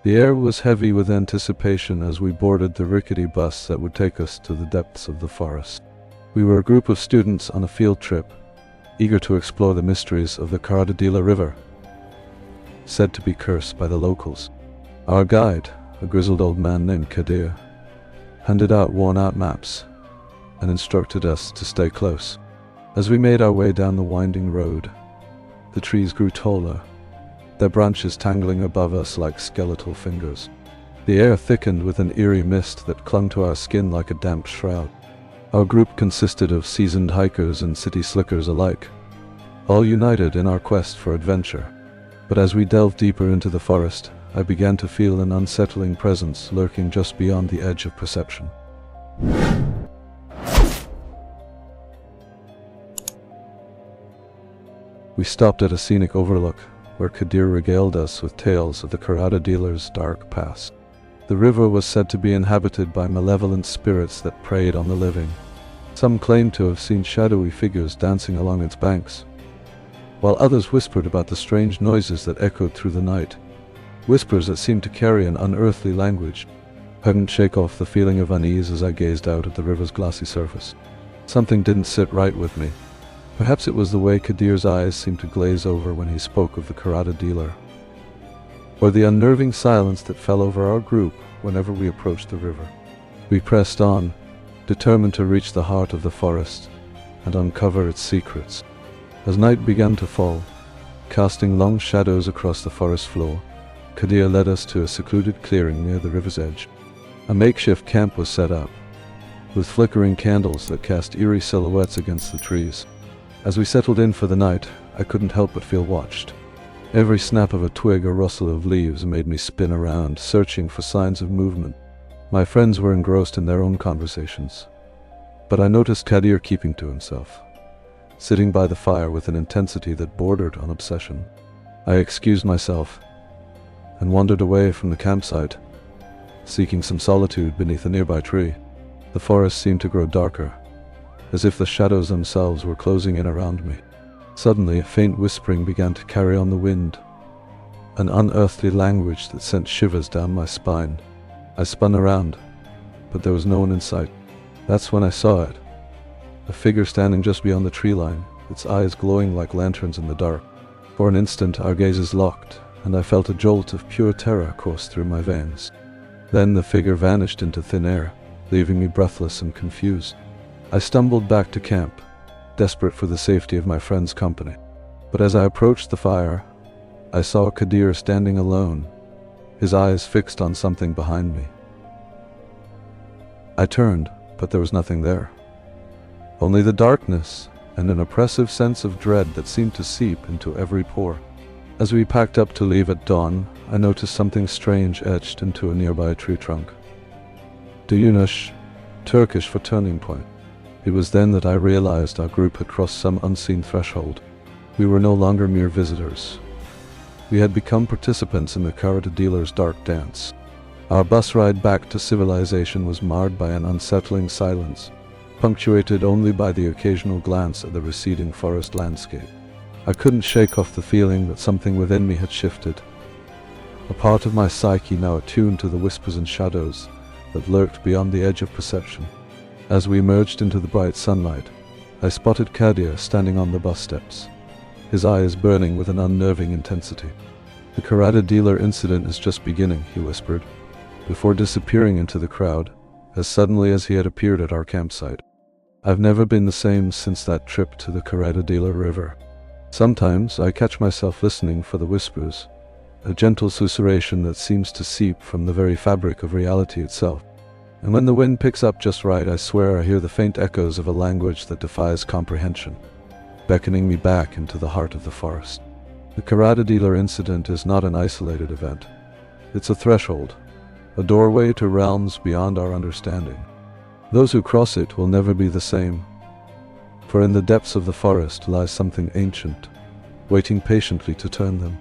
The air was heavy with anticipation as we boarded the rickety bus that would take us to the depths of the forest. We were a group of students on a field trip, eager to explore the mysteries of the Karadedeler River, said to be cursed by the locals. Our guide, a grizzled old man named Kadir, handed out worn-out maps and instructed us to stay close. As we made our way down the winding road, the trees grew taller, their branches tangling above us like skeletal fingers. The air thickened with an eerie mist that clung to our skin like a damp shroud. Our group consisted of seasoned hikers and city slickers alike, all united in our quest for adventure. But as we delved deeper into the forest, I began to feel an unsettling presence lurking just beyond the edge of perception. We stopped at a scenic overlook, where Kadir regaled us with tales of the Karadedeler's dark past. The river was said to be inhabited by malevolent spirits that preyed on the living. Some claimed to have seen shadowy figures dancing along its banks, while others whispered about the strange noises that echoed through the night, whispers that seemed to carry an unearthly language. I couldn't shake off the feeling of unease as I gazed out at the river's glassy surface. Something didn't sit right with me. Perhaps it was the way Kadir's eyes seemed to glaze over when he spoke of the Karadedeler, or the unnerving silence that fell over our group whenever we approached the river. We pressed on, determined to reach the heart of the forest and uncover its secrets. As night began to fall, casting long shadows across the forest floor, Kadir led us to a secluded clearing near the river's edge. A makeshift camp was set up, with flickering candles that cast eerie silhouettes against the trees. As we settled in for the night, I couldn't help but feel watched. Every snap of a twig or rustle of leaves made me spin around, searching for signs of movement. My friends were engrossed in their own conversations, but I noticed Kadir keeping to himself, sitting by the fire with an intensity that bordered on obsession. I excused myself and wandered away from the campsite, seeking some solitude beneath a nearby tree. The forest seemed to grow darker, as if the shadows themselves were closing in around me. Suddenly, a faint whispering began to carry on the wind, an unearthly language that sent shivers down my spine. I spun around, but there was no one in sight. That's when I saw it. A figure standing just beyond the tree line, its eyes glowing like lanterns in the dark. For an instant, our gazes locked, and I felt a jolt of pure terror course through my veins. Then the figure vanished into thin air, leaving me breathless and confused. I stumbled back to camp, desperate for the safety of my friend's company. But as I approached the fire, I saw Kadir standing alone, his eyes fixed on something behind me. I turned, but there was nothing there. Only the darkness and an oppressive sense of dread that seemed to seep into every pore. As we packed up to leave at dawn, I noticed something strange etched into a nearby tree trunk. Duyunush, Turkish for turning point. It was then that I realized our group had crossed some unseen threshold. We were no longer mere visitors. We had become participants in the Karadedeler's dark dance. Our bus ride back to civilization was marred by an unsettling silence, punctuated only by the occasional glance at the receding forest landscape. I couldn't shake off the feeling that something within me had shifted, a part of my psyche now attuned to the whispers and shadows that lurked beyond the edge of perception. As we emerged into the bright sunlight, I spotted Kadir standing on the bus steps, his eyes burning with an unnerving intensity. "The Karadedeler incident is just beginning," he whispered, before disappearing into the crowd, as suddenly as he had appeared at our campsite. I've never been the same since that trip to the Karadedeler River. Sometimes I catch myself listening for the whispers, a gentle susurration that seems to seep from the very fabric of reality itself. And when the wind picks up just right, I swear I hear the faint echoes of a language that defies comprehension, beckoning me back into the heart of the forest. The Karadedeler incident is not an isolated event. It's a threshold, a doorway to realms beyond our understanding. Those who cross it will never be the same, for in the depths of the forest lies something ancient, waiting patiently to turn them.